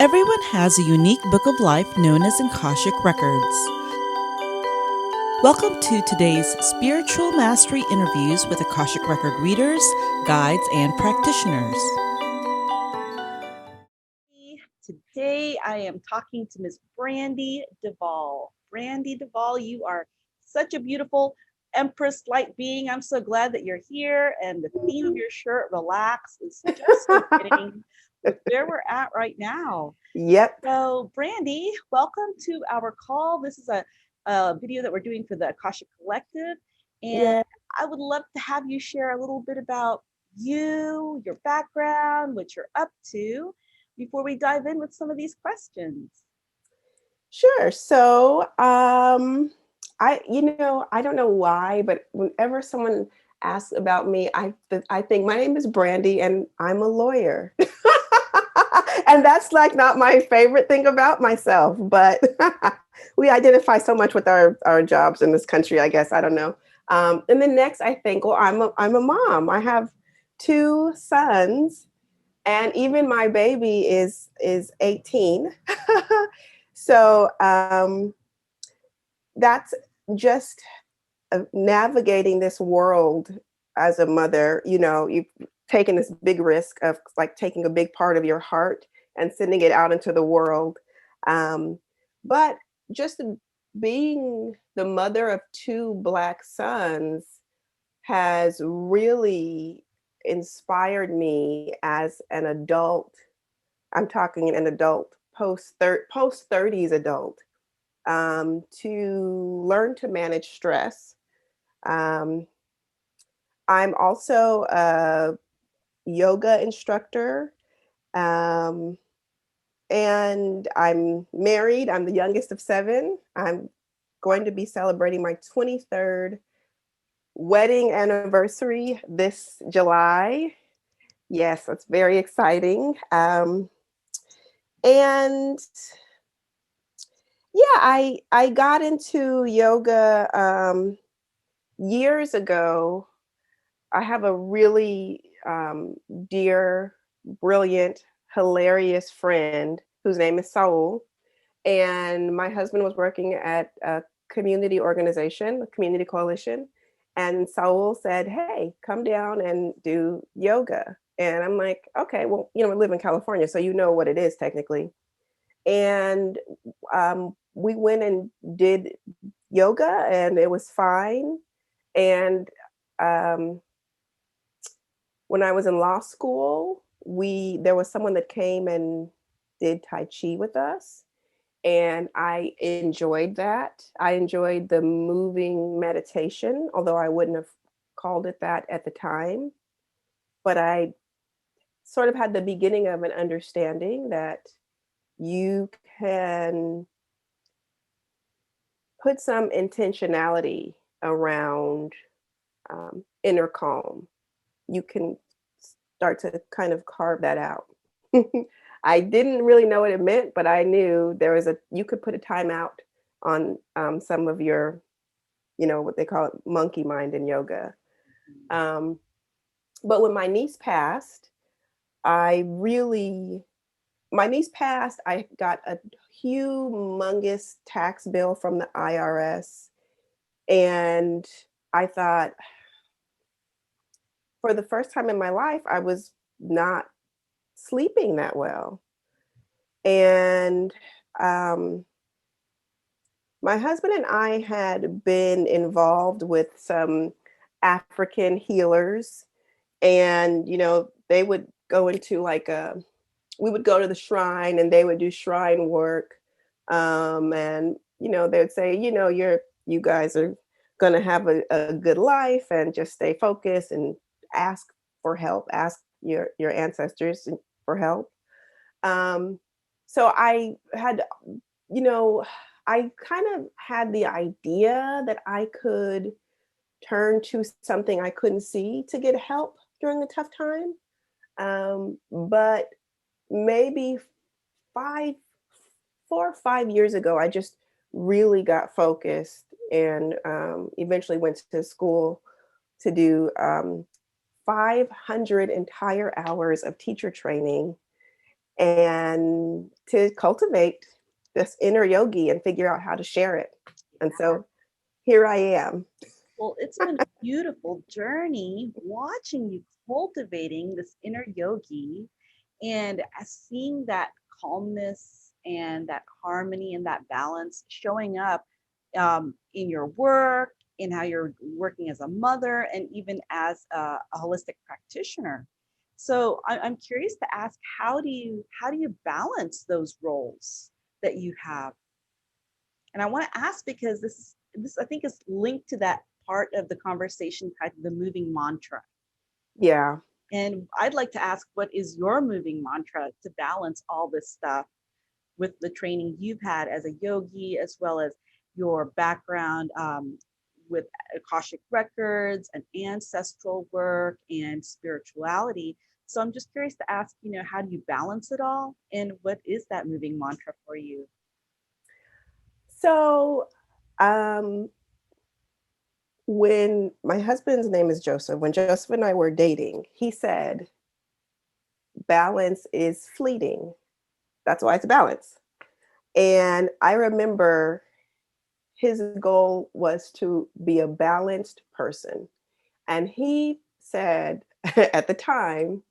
Everyone has a unique book of life known as Akashic Records. Welcome to today's Spiritual Mastery interviews with Akashic Record readers, guides, and practitioners. Today I am talking to Ms. Brandie Devall. Brandie Devall, you are such a beautiful Empress light being. I'm so glad that you're here, and the theme of your shirt, Relax, is just so fitting with where we're at right now. Yep. So, Brandie, welcome to our call. This is a video that we're doing for the Akashic Collective, and I would love to have you share a little bit about you, your background, what you're up to, before we dive in with some of these questions. Sure. So, I don't know why, but whenever someone asks about me, I think my name is Brandie and I'm a lawyer. And that's like not my favorite thing about myself, but we identify so much with our jobs in this country, I guess. I don't know. And then next I think, well, I'm a mom. I have two sons. And even my baby is 18. So that's just navigating this world as a mother. You know, you've taken this big risk of like taking a big part of your heart and sending it out into the world. But just being the mother of two Black sons has really inspired me as an adult. I'm talking an adult, post 30s adult, to learn to manage stress. Um, I'm also a yoga instructor, um, and I'm married. I'm the youngest of seven. I'm going to be celebrating my 23rd wedding anniversary this July. Yes, that's very exciting. And yeah, I got into yoga years ago. I have a really dear, brilliant, hilarious friend whose name is Saul. And my husband was working at a community organization, a community coalition. And Saul said, "Hey, come down and do yoga." And I'm like, okay, well, we live in California, so you know what it is technically. And we went and did yoga, and it was fine. And um, when I was in law school, there was someone that came and did Tai Chi with us. And I enjoyed that. I enjoyed the moving meditation, although I wouldn't have called it that at the time. But I sort of had the beginning of an understanding that you can put some intentionality around inner calm. You can start to kind of carve that out. I didn't really know what it meant, but I knew you could put a timeout on some of your, what they call it, monkey mind in yoga. But when my niece passed, I got a humongous tax bill from the IRS. And I thought, for the first time in my life, I was not sleeping that well. And my husband and I had been involved with some African healers, and they would go into we would go to the shrine and they would do shrine work, and they would say, you guys are going to have a good life, and just stay focused and ask for help, ask your ancestors for help. So I kind of had the idea that I could turn to something I couldn't see to get help during a tough time. But maybe 5, 4 or 5 years ago, I just really got focused, and eventually went to school to do 500 entire hours of teacher training. and to cultivate this inner yogi and figure out how to share it. And so here I am. Well, it's been a beautiful journey watching you cultivating this inner yogi and seeing that calmness and that harmony and that balance showing up in your work, in how you're working as a mother, and even as a holistic practitioner. So I'm curious to ask, how do you balance those roles that you have? And I want to ask because this I think is linked to that part of the conversation titled the moving mantra. Yeah. And I'd like to ask, what is your moving mantra to balance all this stuff with the training you've had as a yogi, as well as your background with Akashic Records and ancestral work and spirituality? So I'm just curious to ask, how do you balance it all? And what is that moving mantra for you? So, um, when my husband's name is Joseph, when Joseph and I were dating, he said, balance is fleeting. That's why it's balance. And I remember his goal was to be a balanced person. And he said at the time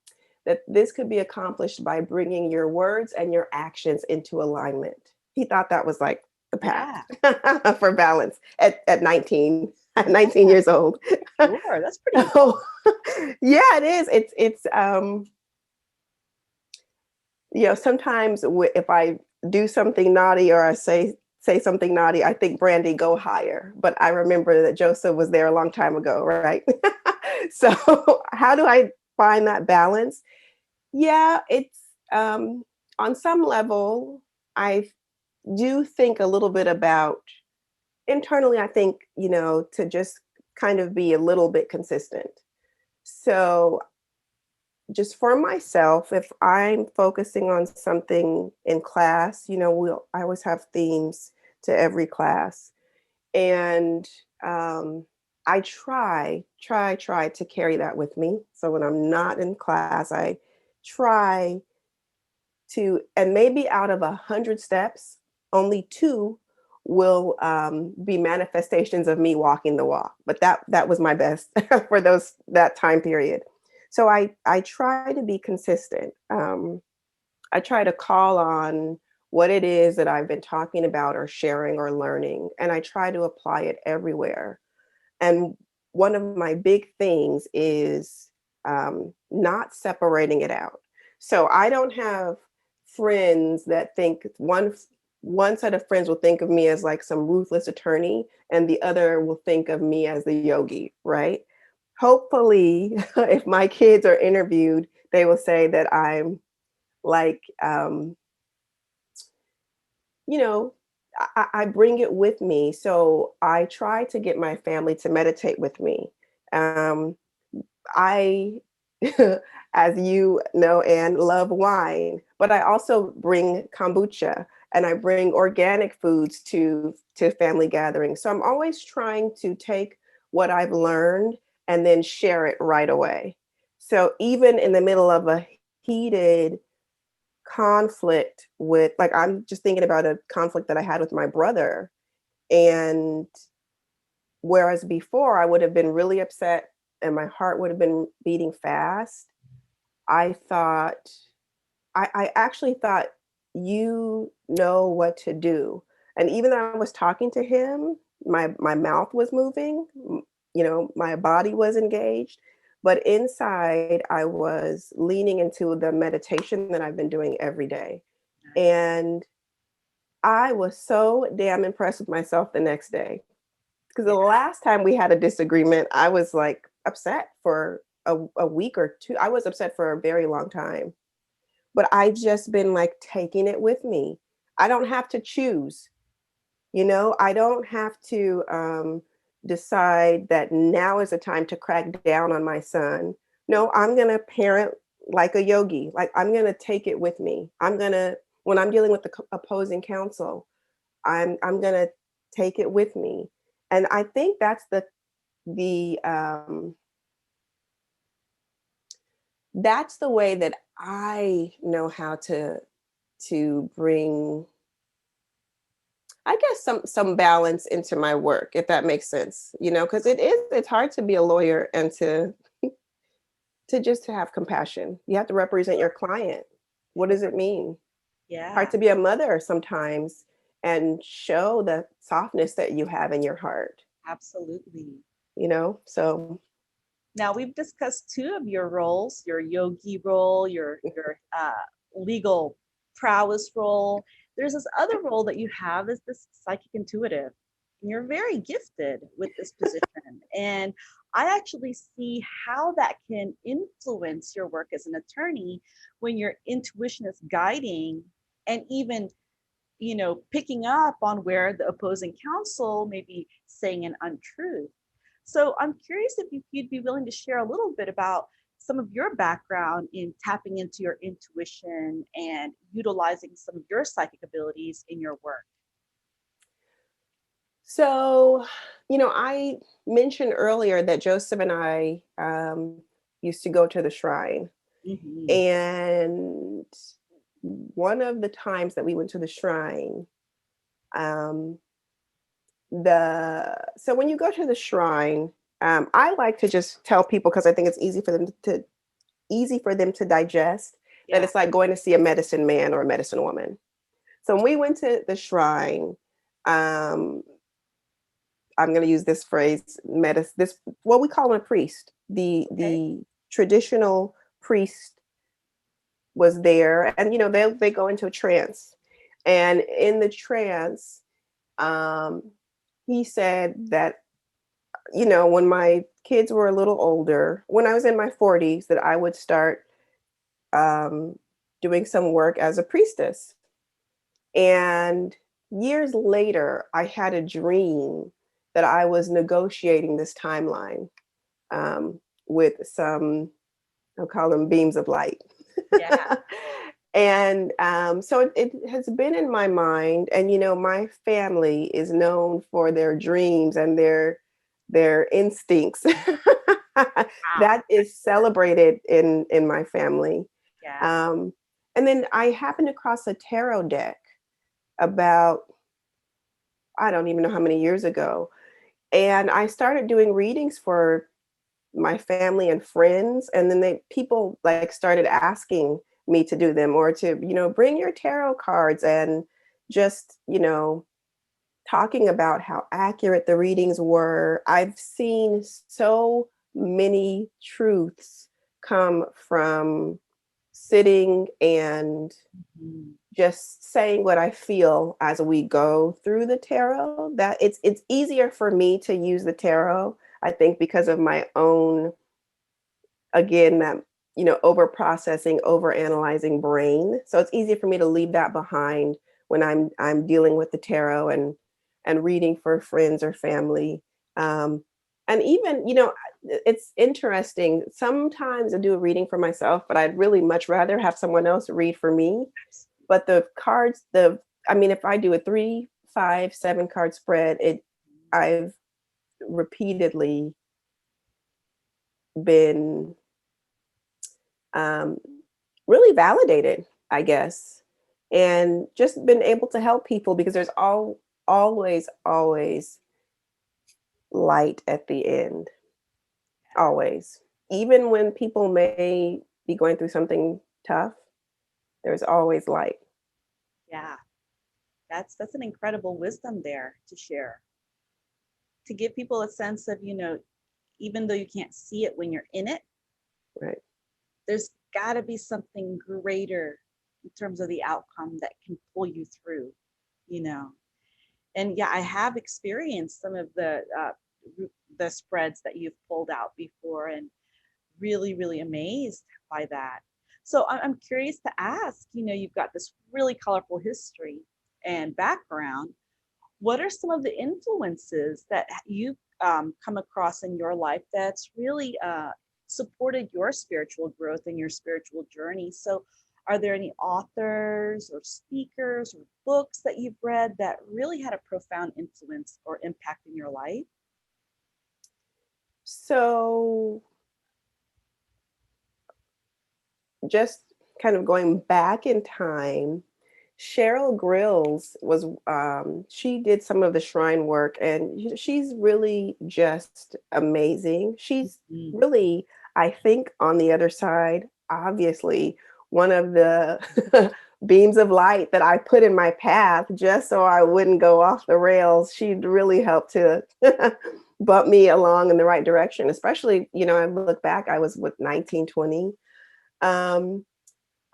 that this could be accomplished by bringing your words and your actions into alignment. He thought that was like the path Yeah, for balance at 19, at yeah, 19 years old. sure. That's pretty. So, yeah, it is. Sometimes if I do something naughty or I say something naughty, I think, Brandie, go higher. But I remember that Joseph was there a long time ago, right? So how do I find that balance? Yeah, it's on some level, I do think a little bit about internally, I think, to just kind of be a little bit consistent. So just for myself, if I'm focusing on something in class, I always have themes to every class. And I try to carry that with me. So when I'm not in class, I try to, and maybe out of 100 steps, only two will be manifestations of me walking the walk. But that was my best for that time period. So I try to be consistent. I try to call on what it is that I've been talking about or sharing or learning, and I try to apply it everywhere. And one of my big things is not separating it out. So I don't have friends that think one set of friends will think of me as like some ruthless attorney, and the other will think of me as the yogi, right? Hopefully, if my kids are interviewed, they will say that I'm like, you know, I bring it with me. So I try to get my family to meditate with me. Um, I, as you know, and love wine, but I also bring kombucha and I bring organic foods to family gatherings. So I'm always trying to take what I've learned and then share it right away. So even in the middle of a heated conflict with, like, I'm just thinking about a conflict that I had with my brother, and whereas before I would have been really upset and my heart would have been beating fast, I thought, I actually thought, you know what to do. And even though I was talking to him, my mouth was moving, my body was engaged, but inside I was leaning into the meditation that I've been doing every day. And I was so damn impressed with myself the next day. Because the last time we had a disagreement, I was like upset for a week or two. I was upset for a very long time. But I just been like taking it with me. I don't have to choose, I don't have to decide that now is the time to crack down on my son. No, I'm going to parent like a yogi. Like, I'm going to take it with me. When I'm dealing with the opposing counsel, I'm going to take it with me. And I think that's the that's the way that I know how to bring, I guess, some balance into my work, if that makes sense, because it's hard to be a lawyer and to just to have compassion. You have to represent your client. What does Sure. it mean? Hard Yeah, to be a mother sometimes and show the softness that you have in your heart, absolutely. So Now we've discussed two of your roles, your yogi role, your legal prowess role. There's this other role that you have as this psychic intuitive. And you're very gifted with this position. And I actually see how that can influence your work as an attorney when your intuition is guiding and even picking up on where the opposing counsel may be saying an untruth. So I'm curious if you'd be willing to share a little bit about some of your background in tapping into your intuition and utilizing some of your psychic abilities in your work. So, I mentioned earlier that Joseph and I used to go to the shrine. Hmm. And one of the times that we went to the shrine, um, so when you go to the shrine, I like to just tell people because I think it's easy for them to digest that Yeah. it's like going to see a medicine man or a medicine woman. So when we went to the shrine, um, I'm going to use this phrase, this what we call him a priest. The Okay. the traditional priest was there, and they go into a trance, and in the trance, um, he said that when my kids were a little older, when I was in my 40s, that I would start um, doing some work as a priestess. And years later, I had a dream that I was negotiating this timeline with some, I'll call them beams of light. Yeah. And so it has been in my mind. And, my family is known for their dreams and their instincts. Wow. That is celebrated in my family. Yeah. Um, and then I happened across a tarot deck about, I don't even know how many years ago. And I started doing readings for my family and friends. And then people like started asking me to do them or to, bring your tarot cards and just, talking about how accurate the readings were. I've seen so many truths come from sitting and Mhm. just saying what I feel as we go through the tarot. That it's easier for me to use the tarot, I think, because of my own, again, that over processing, over analyzing brain. So it's easier for me to leave that behind when I'm dealing with the tarot and reading for friends or family. um, and even, it's interesting, sometimes I do a reading for myself, but I'd really much rather have someone else read for me. But the cards, I mean, if I do a 3, 5, 7 card spread, I've repeatedly been um, really validated, I guess, and just been able to help people because there's always light at the end, always. Even when people may be going through something tough, there's always light. Yeah. That's an incredible wisdom there to share. To give people a sense of, even though you can't see it when you're in it, Right. there's got to be something greater in terms of the outcome that can pull you through, you know. And yeah, I have experienced some of the spreads that you've pulled out before, and really, really amazed by that. So I'm curious to ask. You've got this really colorful history and background. What are some of the influences that you've come across in your life that's really supported your spiritual growth and your spiritual journey? So, are there any authors or speakers or books that you've read that really had a profound influence or impact in your life? So just kind of going back in time, Cheryl Grills was she did some of the shrine work, and she's really just amazing. She's Mm. really, I think, on the other side, obviously, one of the beams of light that I put in my path just so I wouldn't go off the rails. She'd really helped to bump me along in the right direction, especially, I look back, I was with 19, 20. Um,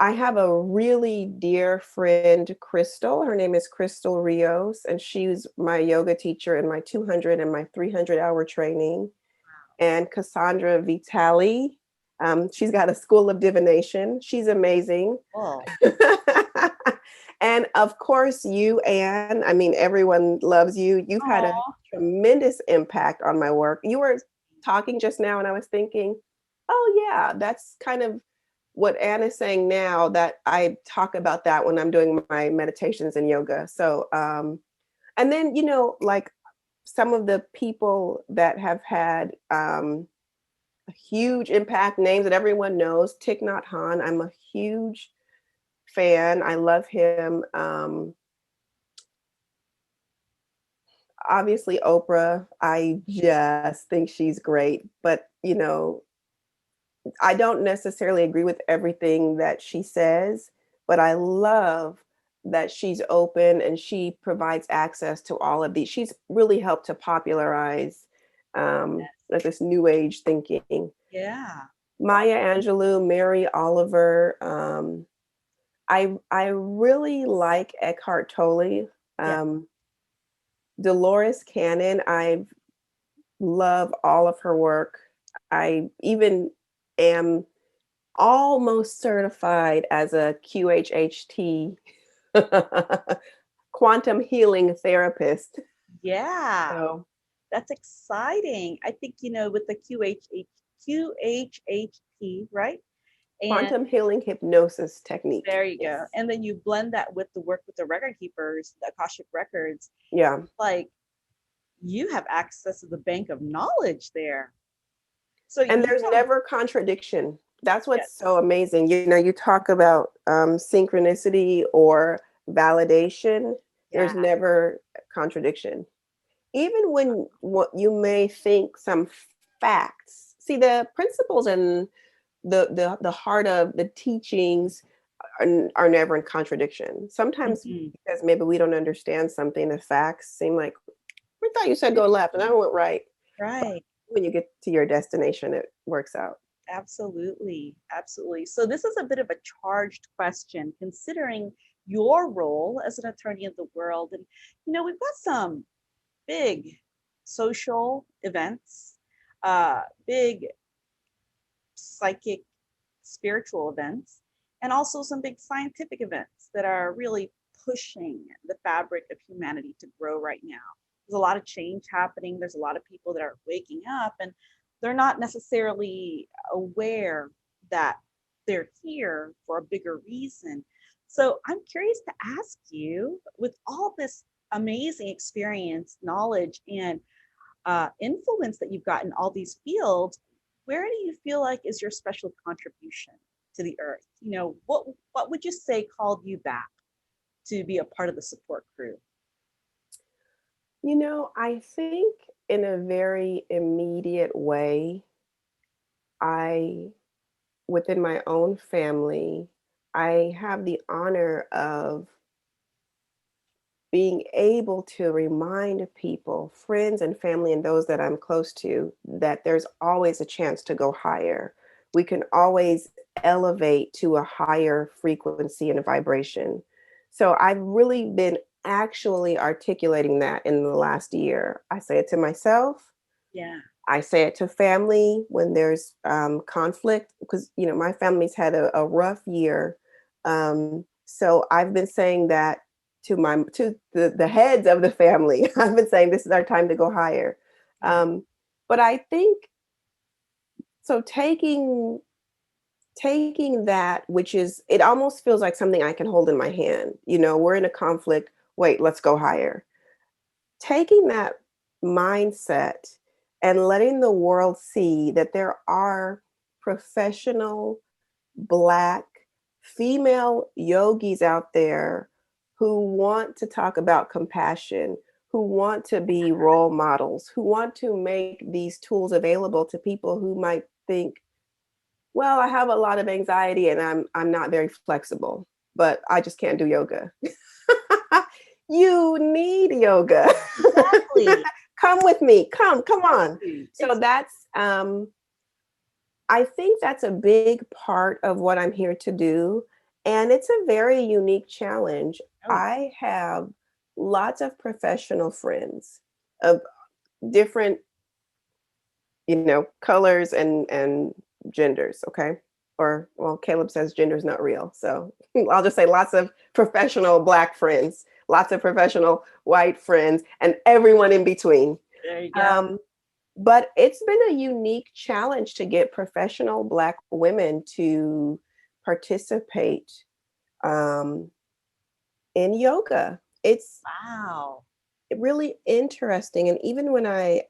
I have a really dear friend, Crystal. Her name is Crystal Rios, and she's my yoga teacher in my 200 and my 300-hour training. And Cassandra Vitali, she's got a school of divination. She's amazing. Oh, And of course, you, Anne. I mean, everyone loves you. You've had a aw. tremendous impact on my work. You were talking just now, and I was thinking, oh, yeah, that's kind of what Anne is saying now, that I talk about that when I'm doing my meditations and yoga. So, and then, like some of the people that have had a huge impact, names that everyone knows, Thich Nhat Hanh. I'm a huge fan. I love him. Obviously, Oprah, I just think she's great. But, I don't necessarily agree with everything that she says, but I love that she's open and she provides access to all of these. She's really helped to popularize like this new age thinking. Yeah. Maya Angelou, Mary Oliver. I really like Eckhart Tolle. Yeah. Dolores Cannon, I love all of her work. I even am almost certified as a QHHT quantum healing therapist. Yeah. So That's exciting. I think, with the QHHT, right? And quantum healing hypnosis technique. there you go. Yes. And then you blend that with the work with the record keepers, the Akashic Records. Yeah. Like you have access to the bank of knowledge there. So And you there's have, never contradiction. That's what's yes. so amazing. You talk about synchronicity or validation. Yeah. There's never contradiction. Even when what you may think some facts. See, the principles and the heart of the teachings are never in contradiction. Sometimes Mhm. because maybe we don't understand something, the facts seem like, I thought you said go left and I went right. But Right. when you get to your destination, it works out. Absolutely. Absolutely. So this is a bit of a charged question considering your role as an attorney of the world. And, we've got some big social events, big psychic, spiritual events, and also some big scientific events that are really pushing the fabric of humanity to grow right now. There's a lot of change happening. There's a lot of people that are waking up and they're not necessarily aware that they're here for a bigger reason. So I'm curious to ask you, with all this amazing experience, knowledge, and influence that you've got in all these fields, where do you feel like is your special contribution to the earth? What would you say called you back to be a part of the support crew? I think in a very immediate way, I, within my own family, I have the honor of being able to remind people, friends and family, and those that I'm close to, that there's always a chance to go higher. We can always elevate to a higher frequency and vibration. So I've really been actually articulating that in the last year. I say it to myself. Yeah. I say it to family when there's conflict, because my family's had a rough year. So I've been saying that to the heads of the family. I've been saying this is our time to go higher. Yeah. But I think so. Taking that, which is, it almost feels like something I can hold in my hand. We're in a conflict. Wait, let's go higher. Taking that mindset and letting the world see that there are professional Black female yogis out there who want to talk about compassion, who want to be role models, who want to make these tools available to people who might think, well, I have a lot of anxiety and I'm not very flexible, but I just can't do yoga. You need yoga. Exactly. Come with me. Come on. So It's that's I think that's a big part of what I'm here to do. And it's a very unique challenge. oh, I have lots of professional friends of different, colors and genders, okay? Or, well, Caleb says gender's not real. So I'll just say lots of professional Black friends, lots of professional white friends, and everyone in between. there you go. Um, but it's been a unique challenge to get professional Black women to participate um, in yoga. It's Wow. really interesting. And even when I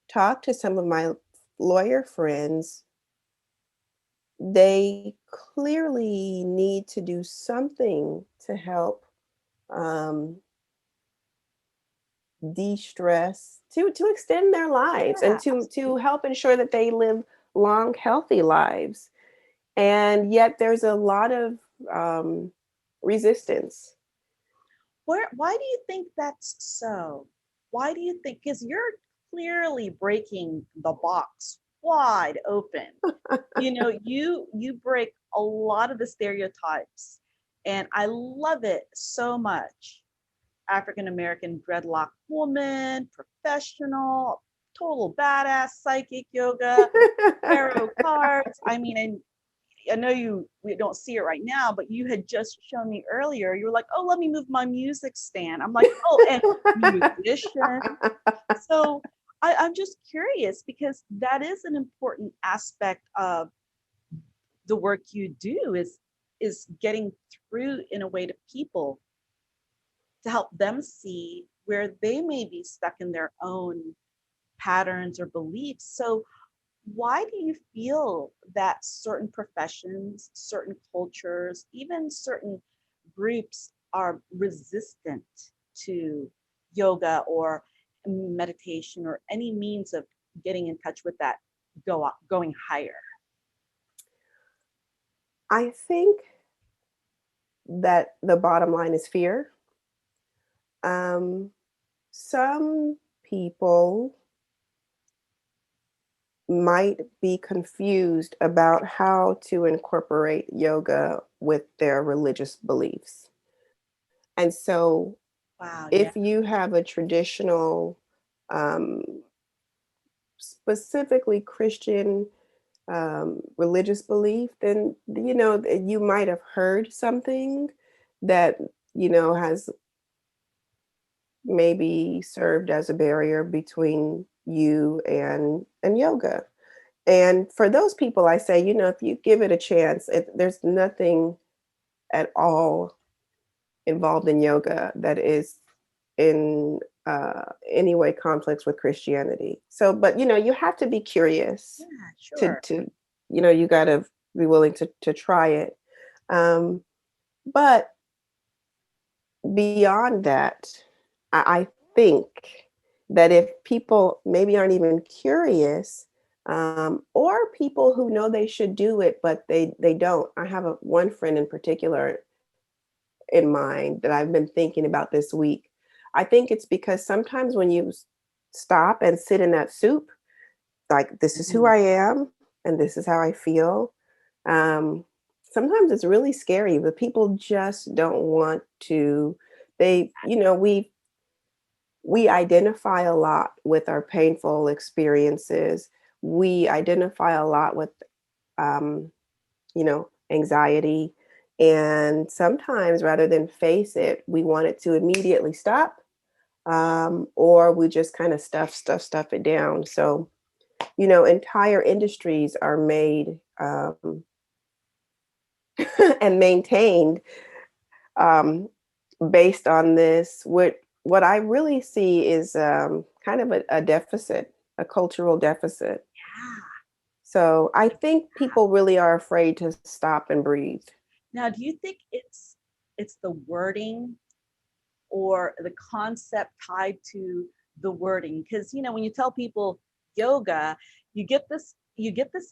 talk to some of my lawyer friends, they clearly need to do something to help um, de-stress, to extend their lives Yeah, and to absolutely. help ensure that they live long, healthy lives. And yet there's a lot of resistance. Why do you think that's so? Why do you think? Because you're clearly breaking the box wide open. You break a lot of the stereotypes, and I love it so much. African American dreadlock woman, professional, total badass, psychic yoga, tarot cards. I mean, and I know we don't see it right now, but you had just shown me earlier. You were like, "Oh, let me move my music stand." I'm like, "Oh, and musician." So I'm just curious because that is an important aspect of the work you do is getting through in a way to people to help them see where they may be stuck in their own patterns or beliefs. So why do you feel that certain professions, certain cultures, even certain groups are resistant to yoga or meditation or any means of getting in touch with that going higher? I think that the bottom line is fear. Um, some people might be confused about how to incorporate yoga with their religious beliefs. And so, Wow, yeah. if you have a traditional, um, specifically Christian religious belief, then you might have heard something that has maybe served as a barrier between you and yoga. And for those people, I say, if you give it a chance, there's nothing at all involved in yoga that is in any way conflicts with Christianity. So, but you have to be curious Yeah, to sure. to you got to be willing to try it. Um, but beyond that, I think that if people maybe aren't even curious, or people who know they should do it but they don't. I have one friend in particular in mind that I've been thinking about this week. I think it's because sometimes when you stop and sit in that soup, like this is who Mhm. I am and this is how I feel. Um, Sometimes it's really scary, but people just don't want to. We identify a lot with our painful experiences. We identify a lot with anxiety. And sometimes rather than face it, we want it to immediately stop, or we just kind of stuff it down. So, entire industries are made and maintained um, based on this. What I really see is kind of a deficit, a cultural deficit. Yeah. So I think people really are afraid to stop and breathe. Now, do you think it's the wording or the concept tied to the wording? Because when you tell people yoga, you get this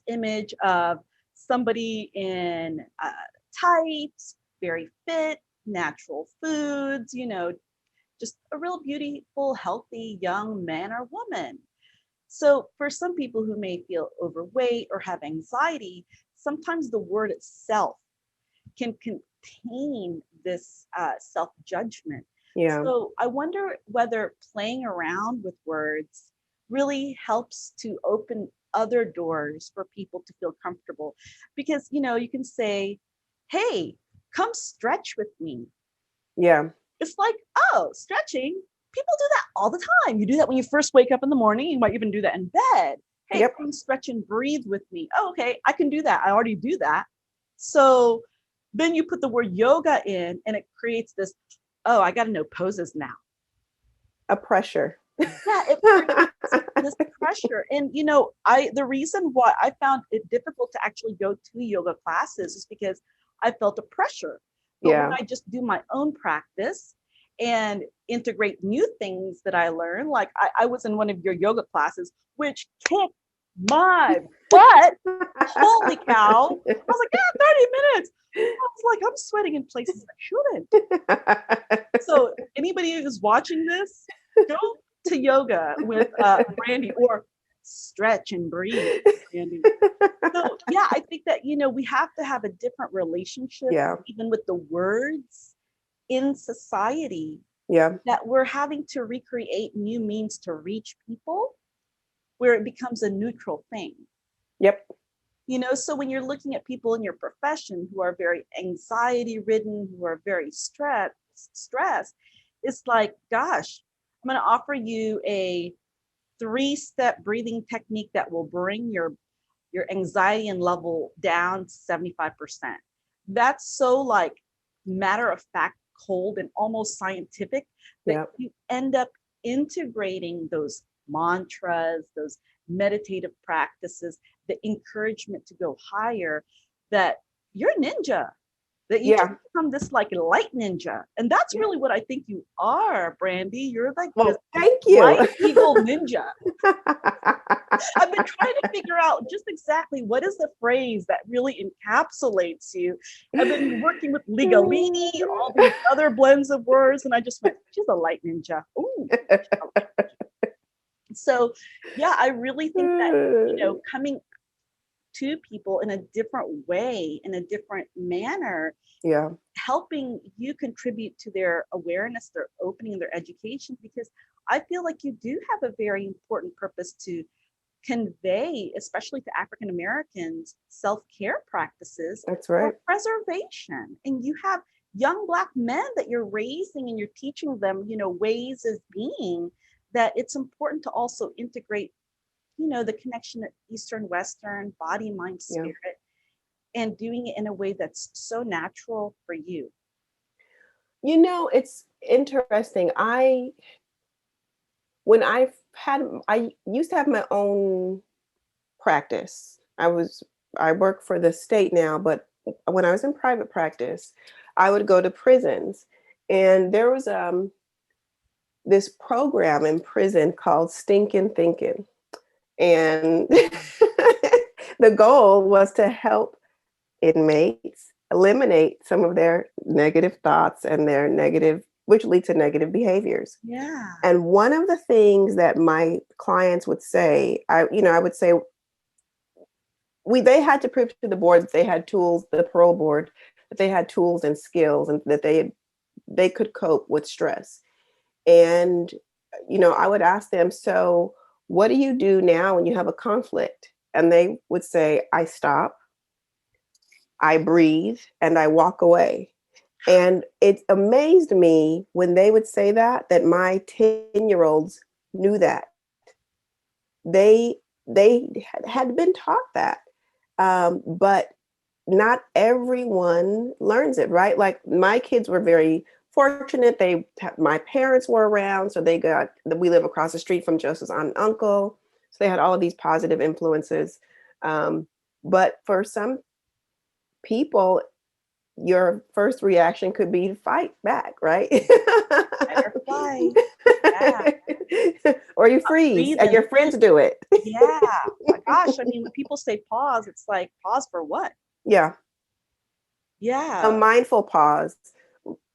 image of somebody in tights, very fit, natural foods, just a real beautiful, healthy young man or woman. So for some people who may feel overweight or have anxiety, sometimes the word itself can contain this self-judgment. Yeah. So I wonder whether playing around with words really helps to open other doors for people to feel comfortable. Because, you can say, hey, come stretch with me. Yeah. It's like, oh, stretching. People do that all the time. You do that when you first wake up in the morning. You might even do that in bed. Hey, Yep. come stretch and breathe with me. Oh, okay, I can do that. I already do that. So then you put the word yoga in and it creates this, oh, I got to know poses now. A pressure. Yeah, it creates this pressure. And the reason why I found it difficult to actually go to yoga classes is because I felt a pressure. But when Yeah. I just do my own practice and integrate new things that I learned, like I was in one of your yoga classes, which kicked my butt. Holy cow. I was like, yeah, 30 minutes. I was like, I'm sweating in places I shouldn't. So anybody who's watching this, go to yoga with Brandie, or stretch and breathe, Brandie. So yeah, I think that we have to have a different relationship Yeah. even with the words in society, Yeah. that we're having to recreate new means to reach people where it becomes a neutral thing. Yep. So when you're looking at people in your profession who are very anxiety ridden, who are very stressed, it's like, gosh, I'm going to offer you a 3-step breathing technique that will bring your anxiety and level down to 75%. That's so like matter of fact, cold and almost scientific, that Yep. you end up integrating those mantras, those meditative practices, the encouragement to go higher, that you're a ninja, that you just Yeah. become this like light ninja. And that's Yeah. really what I think you are, Brandie. You're like this Well, thank you. light eagle ninja. I've been trying to figure out just exactly what is the phrase that really encapsulates you. I've been working with legalini, all these other blends of words, and I just went, she's a light ninja. Ooh. So yeah, I really think that, coming to people in a different way, in a different manner, Yeah. helping you contribute to their awareness, their opening, their education, because I feel like you do have a very important purpose to convey, especially to African Americans, self-care practices That's for right. preservation. And you have young Black men that you're raising and you're teaching them, ways of being, that it's important to also integrate, the connection of Eastern, Western, body, mind, Yeah. spirit, and doing it in a way that's so natural for you. It's interesting. I used to have my own practice. I work for the state now, but when I was in private practice, I would go to prisons, and there was this program in prison called Stinkin' Thinking, and the goal was to help inmates eliminate some of their negative thoughts and their negative, which lead to negative behaviors. Yeah. And one of the things that my clients would say, I would say, they had to prove to the board that they had tools, the parole board, that they had tools and skills, and that they could cope with stress. And I would ask them, so what do you do now when you have a conflict? And they would say, I stop, I breathe, and I walk away. And it amazed me when they would say that my 10-year-olds knew that. They had been taught that. But not everyone learns it, right? Like my kids were very fortunate. My parents were around, so we live across the street from Joseph's aunt and uncle. So they had all of these positive influences. But for some people, your first reaction could be to fight back, right? Fight or flight. Yeah. Or you freeze Breathe and and your friends do it. yeah. My gosh. I mean, when people say pause, it's like, pause for what? Yeah, a Yeah. mindful pause.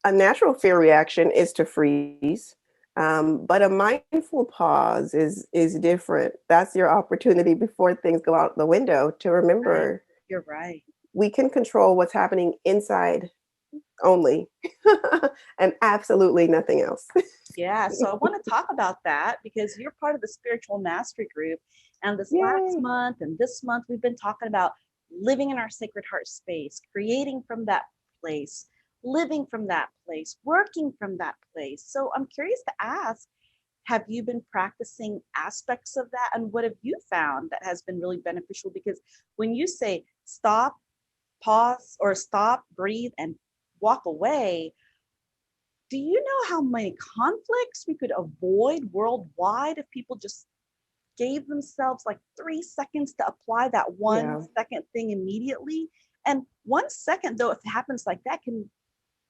A natural fear reaction is to freeze, but a mindful pause is different. That's your opportunity before things go out the window to Right. remember You're right. we can control what's happening inside only, and absolutely nothing else. Yeah. So I want to talk about that because you're part of the spiritual mastery group. And this last Yay! month and this month, we've been talking about living in our sacred heart space, creating from that place, living from that place, working from that place. So I'm curious to ask, have you been practicing aspects of that? And what have you found that has been really beneficial? Because when you say stop, pause, or stop, breathe, and walk away, do you know how many conflicts we could avoid worldwide if people just gave themselves like 3 seconds to apply that one Yeah. second thing immediately? And 1 second, though, if it happens like that, can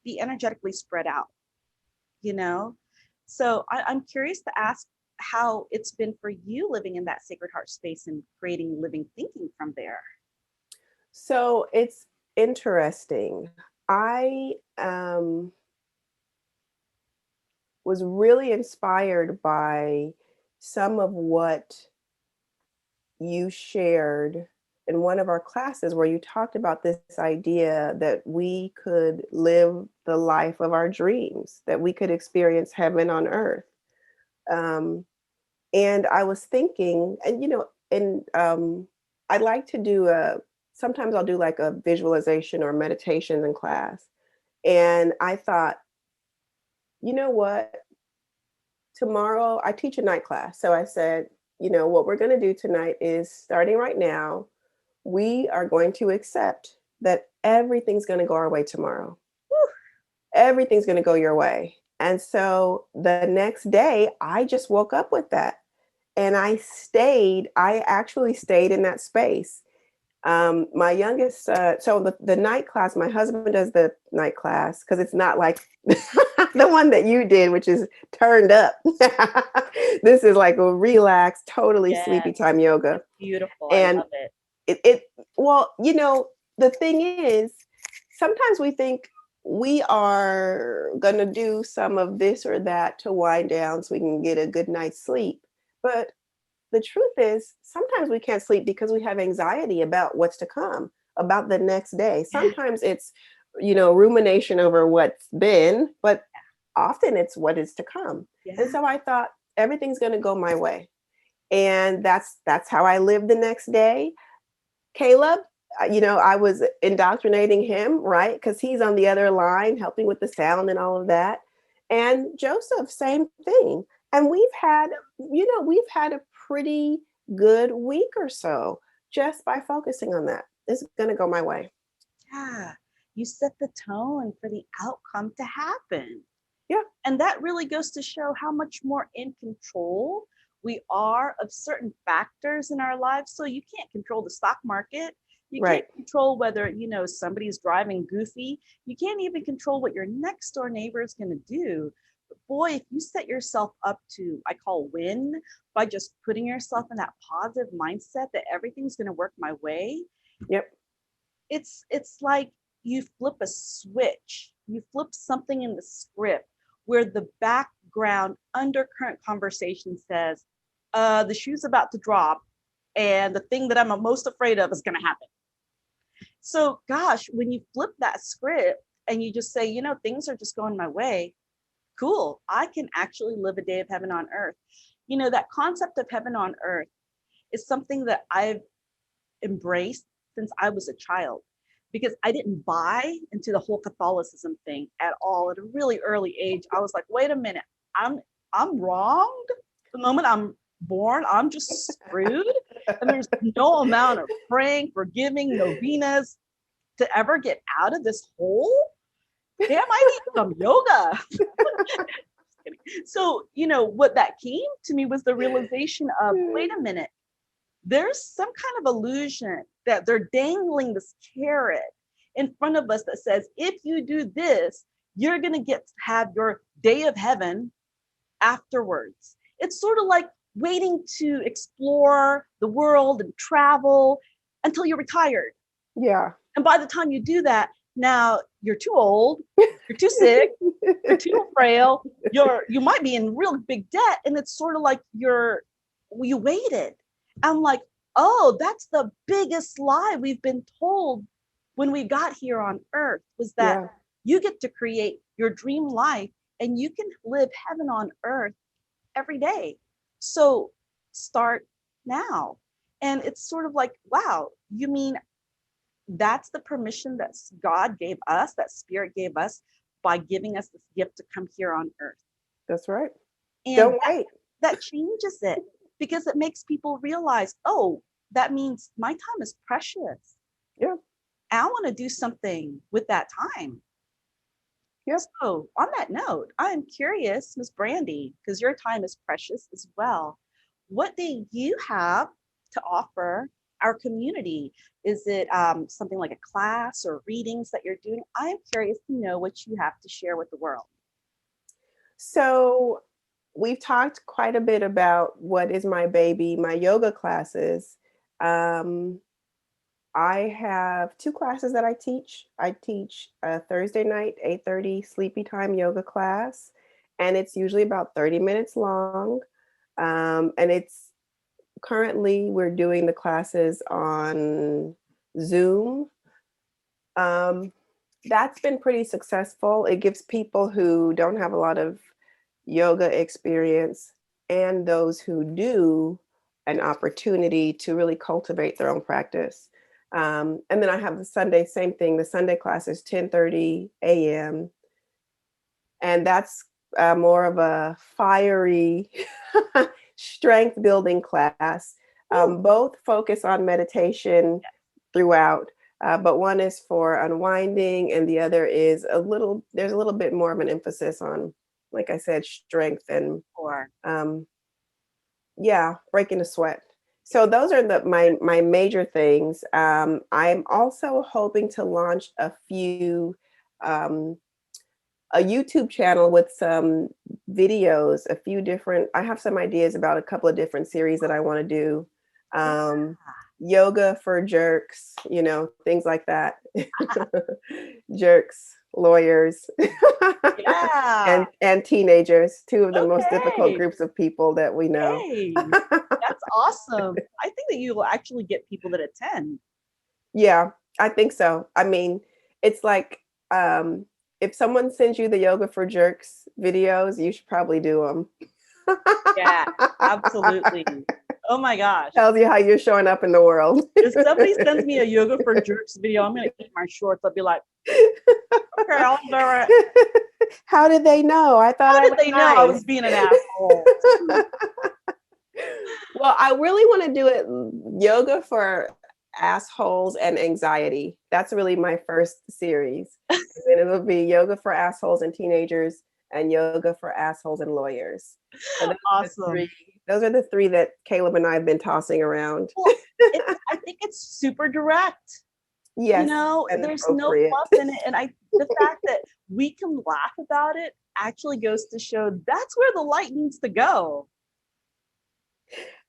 be energetically spread out, you know? So I'm curious to ask how it's been for you living in that sacred heart space and creating living thinking from there. So it's interesting. I was really inspired by some of what you shared in one of our classes where you talked about this idea that we could live the life of our dreams, that we could experience heaven on earth. Um, and I was thinking, and I like to do sometimes I'll do like a visualization or meditation in class. And I thought, you know what? Tomorrow I teach a night class. So I said, what we're going to do tonight is starting right now, we are going to accept that everything's going to go our way tomorrow. Everything's going to go your way. And so the next day, I just woke up with that. And I actually stayed in that space. My youngest, so the night class, my husband does the night class because it's not like the one that you did, which is turned up. This is like a relaxed, totally sleepy Yes, time yoga. it's beautiful. I And love it. it well, the thing is, sometimes we think we are going to do some of this or that to wind down so we can get a good night's sleep. But the truth is, sometimes we can't sleep because we have anxiety about what's to come, about the next day. Yeah, Sometimes it's, rumination over what's been, but often it's what is to come. And yeah, so I thought everything's going to go my way. And that's how I lived the next day. Caleb, I was indoctrinating him, right? Because he's on the other line helping with the sound and all of that. And Joseph, same thing. And we've had a pretty good week or so just by focusing on that. It's going to go my way. yeah. You set the tone for the outcome to happen. Yeah, And that really goes to show how much more in control we are of certain factors in our lives. So you can't control the stock market. You can't right. control whether, somebody's driving goofy. You can't even control what your next door neighbor is going to do. But boy, if you set yourself up to, I call win, by just putting yourself in that positive mindset that everything's going to work my way, Yep. it's like you flip a switch, you flip something in the script where the background undercurrent conversation says, the shoe's about to drop and the thing that I'm most afraid of is going to happen. So gosh, when you flip that script and you just say, things are just going my way, cool, I can actually live a day of heaven on earth. That concept of heaven on earth is something that I've embraced since I was a child, because I didn't buy into the whole Catholicism thing at all. At a really early age, I was like, wait a minute, I'm wronged. The moment I'm born, I'm just screwed. And there's no amount of praying, forgiving, novenas to ever get out of this hole. Damn, I need some yoga. So, what that came to me was the realization of, wait a minute, there's some kind of illusion that they're dangling this carrot in front of us that says, if you do this, you're going to get to have your day of heaven afterwards. It's sort of like waiting to explore the world and travel until you're retired. Yeah. And by the time you do that, now you're too old, you're too sick, you're too frail, you might be in real big debt. And it's sort of like you waited. I'm like, oh, that's the biggest lie we've been told when we got here on earth, was that you get to create your dream life and you can live heaven on earth every day. So start now. And it's sort of like, wow, you mean that's the permission that God gave us, that Spirit gave us by giving us this gift to come here on earth. That's right. And don't wait. That changes it, because it makes people realize, oh, that means my time is precious. Yeah. I want to do something with that time. Yep. So on that note, I am curious, Miss Brandie, because your time is precious as well. What do you have to offer our community? Is it something like a class or readings that you're doing? I am curious to know what you have to share with the world. So we've talked quite a bit about what is my baby, my yoga classes. I have 2 classes that I teach. I teach a Thursday night, 8:30 sleepy time yoga class, and it's usually about 30 minutes long. And it's currently we're doing the classes on Zoom. That's been pretty successful. It gives people who don't have a lot of yoga experience and those who do an opportunity to really cultivate their own practice. And then I have the Sunday, same thing. The Sunday class is 10:30 a.m. And that's more of a fiery strength building class. Both focus on meditation throughout, but one is for unwinding and the other is there's a little bit more of an emphasis on, like I said, strength and breaking the sweat. So those are my major things. I'm also hoping to launch a YouTube channel with some videos, I have some ideas about a couple of different series that I want to do. Yoga for jerks, things like that. Jerks, lawyers, and teenagers, 2 of the most difficult groups of people that we know. That's awesome. I think that you will actually get people that attend. Yeah, I think so. I mean, it's like, if someone sends you the Yoga for Jerks videos, you should probably do them. Yeah, absolutely. Oh my gosh. Tells you how you're showing up in the world. If somebody sends me a Yoga for Jerks video, I'm going to eat my shorts. I'll be like, okay, I'll do it. How did they know? How did they know I was being an asshole? Well, I really want to do it yoga for assholes and anxiety. That's really my first series. And then it'll be yoga for assholes and teenagers and yoga for assholes and lawyers. So awesome. Those are the 3 that Caleb and I have been tossing around. Well, I think it's super direct. Yes. There's no fluff in it. And the fact that we can laugh about it actually goes to show that's where the light needs to go.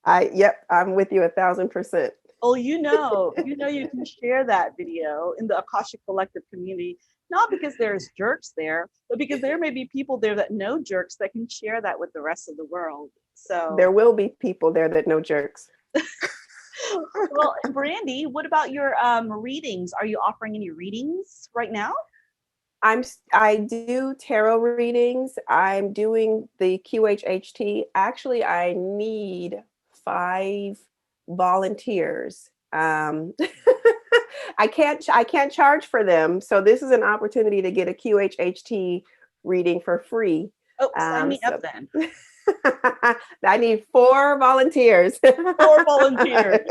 I'm with you 1,000%. Oh, you can share that video in the Akashic Collective community, not because there's jerks there, but because there may be people there that know jerks that can share that with the rest of the world. So there will be people there that know jerks. Well, Brandie, what about your readings? Are you offering any readings right now? I do tarot readings. I'm doing the QHHT. Actually, I need 5 volunteers. I can't charge for them. So this is an opportunity to get a QHHT reading for free. Oh, sign me up then. I need 4 volunteers. 4 volunteers.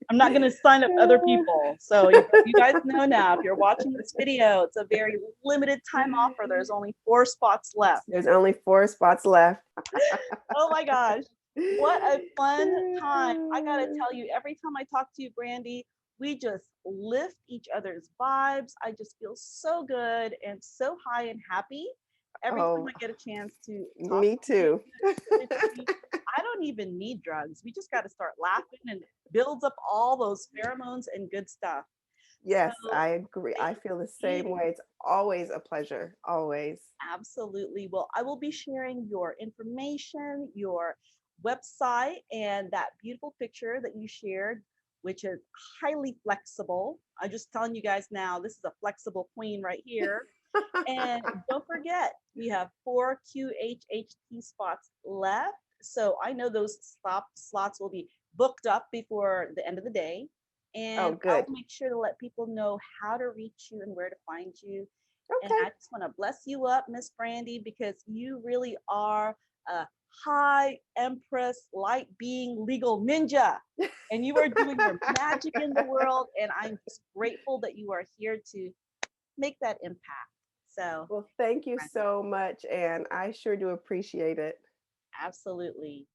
I'm not going to sign up other people. So you guys know now, if you're watching this video, it's a very limited time offer. There's only 4 spots left. There's only 4 spots left. Oh my gosh. What a fun time. I gotta tell you, every time I talk to you, Brandie, we just lift each other's vibes. I just feel so good and so high and happy every time Oh, I get a chance to talk me to you too. and share with you. I don't even need drugs. We just got to start laughing and it builds up all those pheromones and good stuff. Yes, So I agree. I thank feel the same you. way. It's always a pleasure, always. Absolutely. Well, I will be sharing your information, your website, and that beautiful picture that you shared, which is highly flexible. I'm just telling you guys now, this is a flexible queen right here. And don't forget, we have 4 QHHT spots left. So I know those slots will be booked up before the end of the day. Oh, And I'll good. make sure to let people know how to reach you and where to find you. And Okay. I just want to bless you up, Miss Brandie, because you really are a high empress, light being, legal ninja. And you are doing your magic in the world. And I'm just grateful that you are here to make that impact. So, Well, thank you so much, and I sure do appreciate it. absolutely.